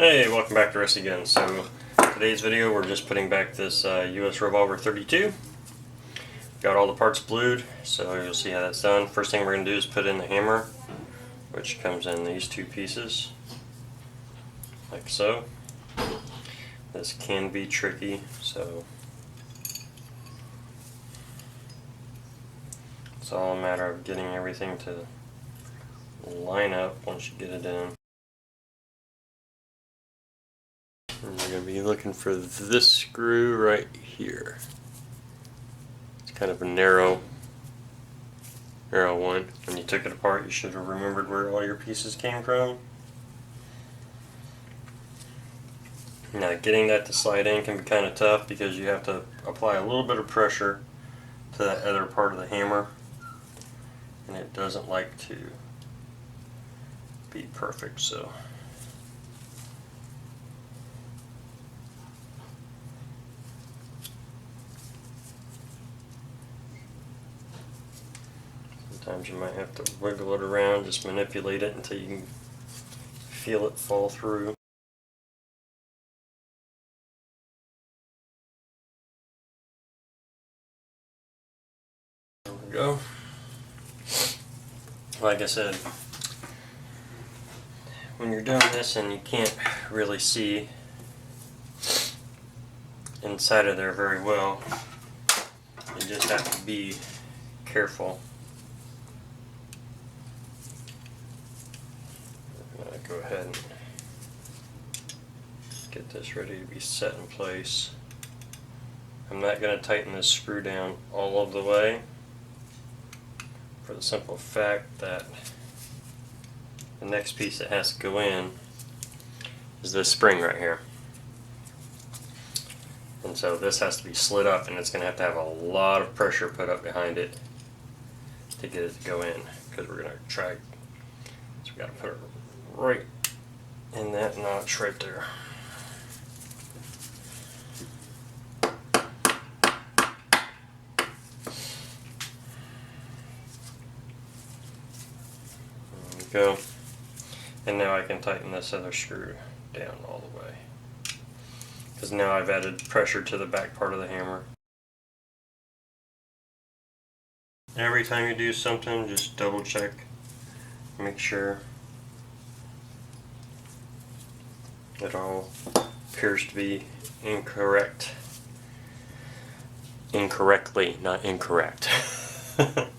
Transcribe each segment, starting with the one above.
Hey, welcome back to us again. So today's video we're just putting back this U.S. Revolver 32. Got all the parts blued, so you'll see how that's done. First thing we're going to do is put in the hammer, which comes in these two pieces, like so. This can be tricky, so it's all a matter of getting everything to line up once you get it in. And you're going to be looking for this screw right here. It's kind of a narrow one. When you took it apart, you should have remembered where all your pieces came from. Now, getting that to slide in can be kind of tough because you have to apply a little bit of pressure to that other part of the hammer, and it doesn't like to be perfect, so sometimes you might have to wiggle it around, just manipulate it until you can feel it fall through. There we go. Like I said, when you're doing this and you can't really see inside of there very well, you just have to be careful. I'm going to go ahead and get this ready to be set in place. I'm not going to tighten this screw down all of the way, for the simple fact that the next piece that has to go in is this spring right here. And so this has to be slid up, and it's going to have a lot of pressure put up behind it to get it to go in, because we're going to try. So we got to put it right in that notch right there. There we go. And now I can tighten this other screw down all the way, because now I've added pressure to the back part of the hammer. Every time you do something, just double check, make sure it all appears to be incorrectly, not incorrect. Okay,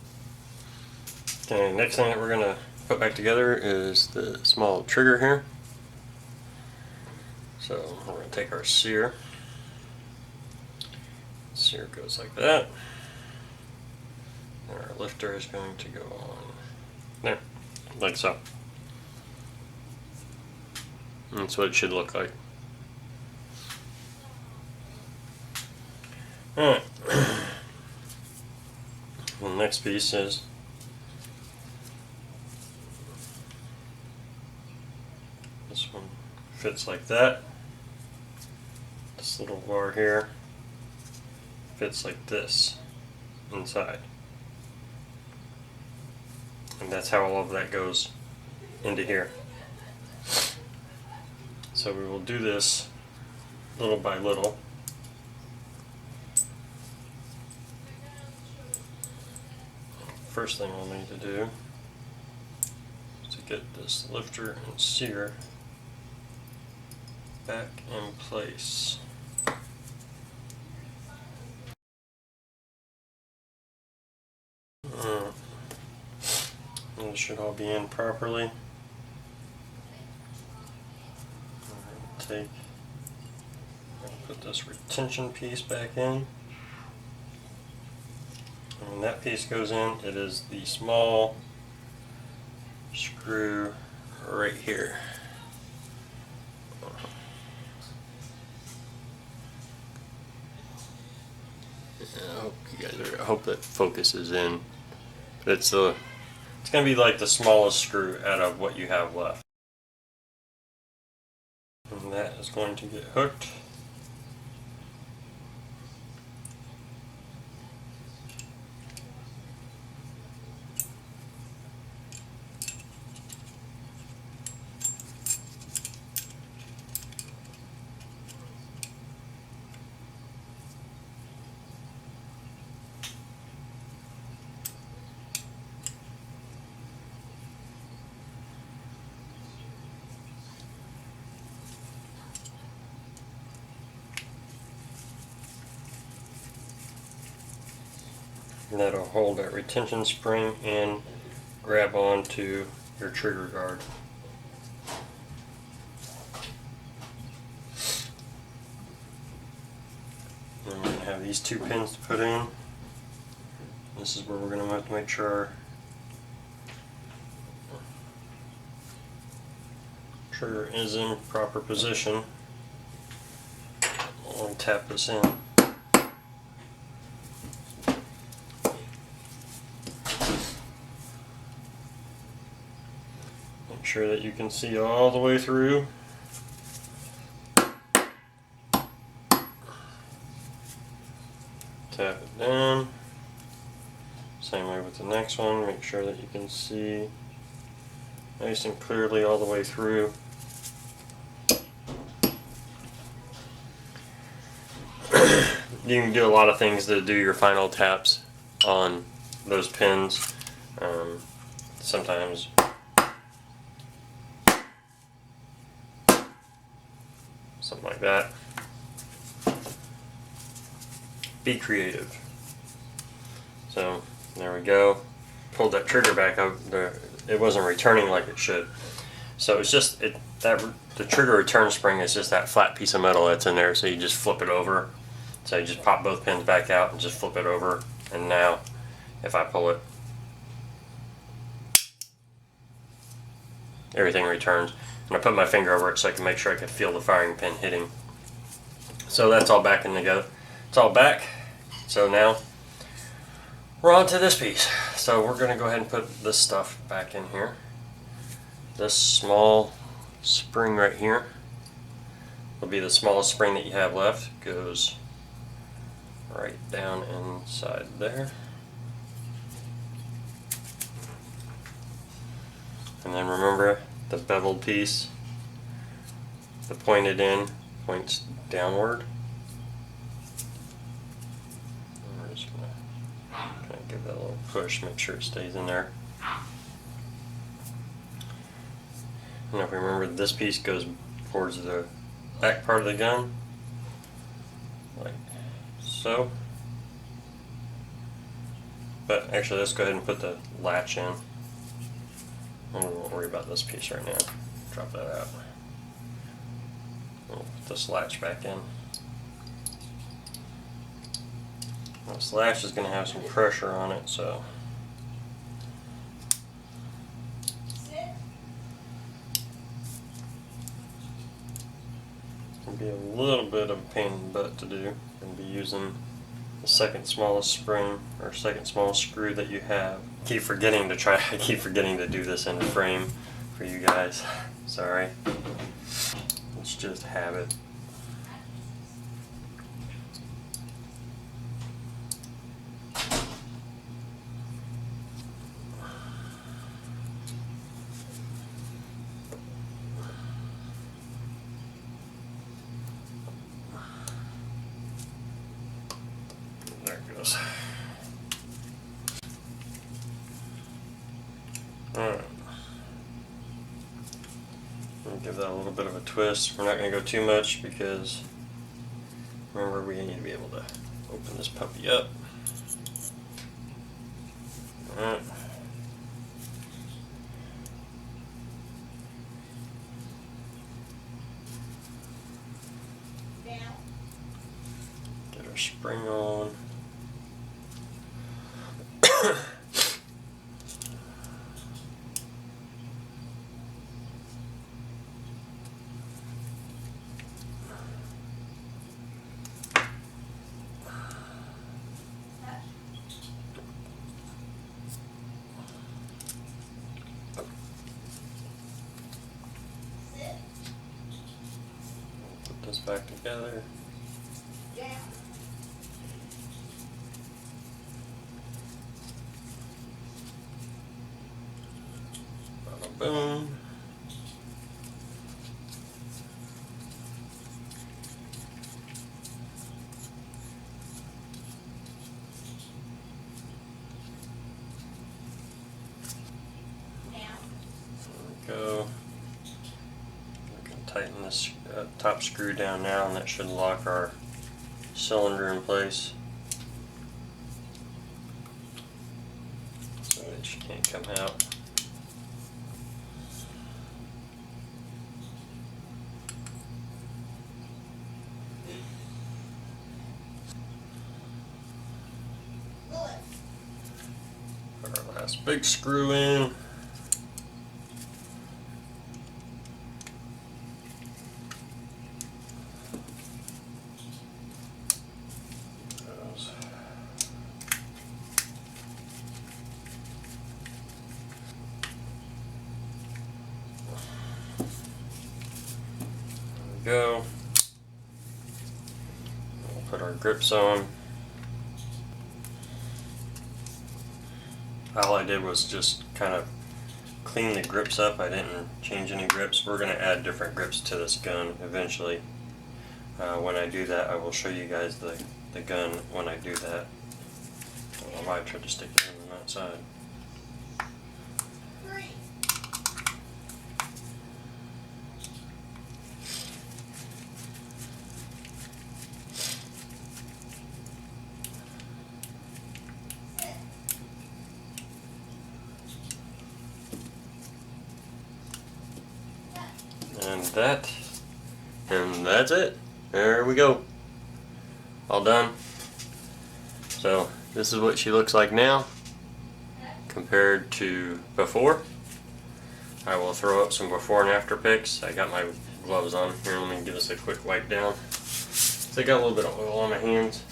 next thing that we're going to put back together is the small trigger here. So we're going to take our sear. Sear goes like that. And our lifter is going to go on there, like so. And that's what it should look like. Alright. The next piece is this one. Fits like that. This little bar here fits like this inside. And that's how all of that goes into here. So we will do this little by little. First thing we'll need to do is to get this lifter and sear back in place. And it should all be in properly. Put this retention piece back in. And when that piece goes in, it is the small screw right here. I hope that focuses in. But it's going to be like the smallest screw out of what you have left. And that is going to get hooked. And that'll hold that retention spring and grab onto your trigger guard. And we're going to have these two pins to put in. This is where we're going to have to make sure our trigger is in proper position. I'll tap this in. Make sure that you can see all the way through. Tap it down. Same way with the next one. Make sure that you can see nice and clearly all the way through. You can do a lot of things to do your final taps on those pins. Sometimes something like that. Be creative. So there we go. Pulled that trigger back out. It wasn't returning like it should. So it's just the trigger return spring is just that flat piece of metal that's in there. So you just flip it over. So you just pop both pins back out and just flip it over. And now, if I pull it, everything returns. And I put my finger over it so I can make sure I can feel the firing pin hitting. So that's all back in together. It's all back. So now we're on to this piece. So we're going to go ahead and put this stuff back in here. This small spring right here will be the smallest spring that you have left. Goes right down inside there. And then remember the beveled piece, the pointed end points downward. And we're just going to kind of give that a little push, make sure it stays in there. And if we remember, this piece goes towards the back part of the gun, like so. But actually, let's go ahead and put the latch in. And we won't worry about this piece right now. Drop that out. We'll put this latch back in. This latch is going to have some pressure on it, so it'll be a little bit of a pain in the butt to do. Going to be using the second smallest spring or second smallest screw that you have. I keep forgetting to do this in frame for you guys. Sorry. It's just habit. There it goes. Alright. Give that a little bit of a twist. We're not going to go too much because remember, we need to be able to open this puppy up. Alright. Get our spring on. Put this back together. Bada boom. Go. We can tighten this top screw down now, and that should lock our cylinder in place. She can't come out. Put our last big screw in. Go. We'll put our grips on. All I did was just kind of clean the grips up. I didn't change any grips. We're going to add different grips to this gun eventually. When I do that, I will show you guys the gun when I do that. I might try to stick it in on that side. And that's it. There we go. All done. So this is what she looks like now compared to before. I will throw up some before and after pics. I got my gloves on. Here, let me give this a quick wipe down. So I got a little bit of oil on my hands.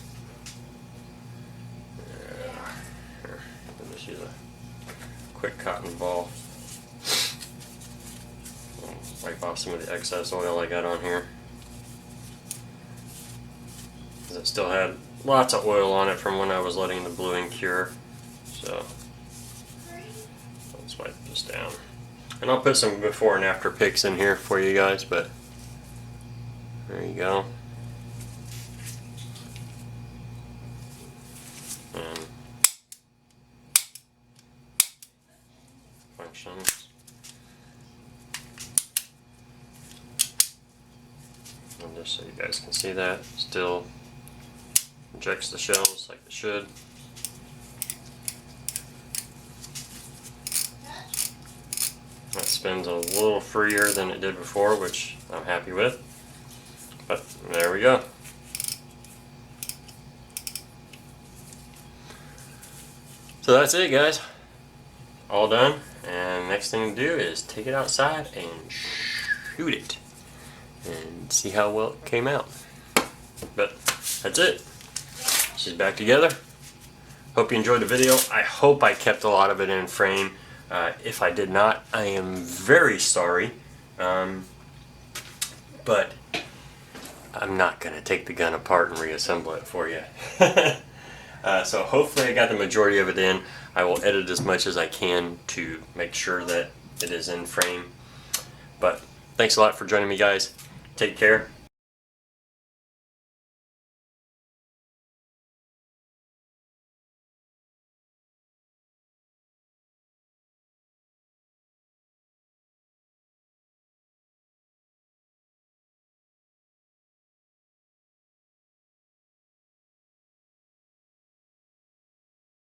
Here, let me just use a quick cotton ball. Wipe off some of the excess oil I got on here. Because it still had lots of oil on it from when I was letting the blue ink cure. So let's wipe this down. And I'll put some before and after pics in here for you guys, but there you go. And functions. And just so you guys can see that, still injects the shells like it should. That spins a little freer than it did before, which I'm happy with. But there we go. So that's it, guys. All done. And next thing to do is take it outside and shoot it. And see how well it came out. But that's it. She's back together. Hope you enjoyed the video. I hope I kept a lot of it in frame. If I did not, I am very sorry. But I'm not going to take the gun apart and reassemble it for you. So hopefully I got the majority of it in. I will edit as much as I can to make sure that it is in frame. But thanks a lot for joining me, guys. Take care.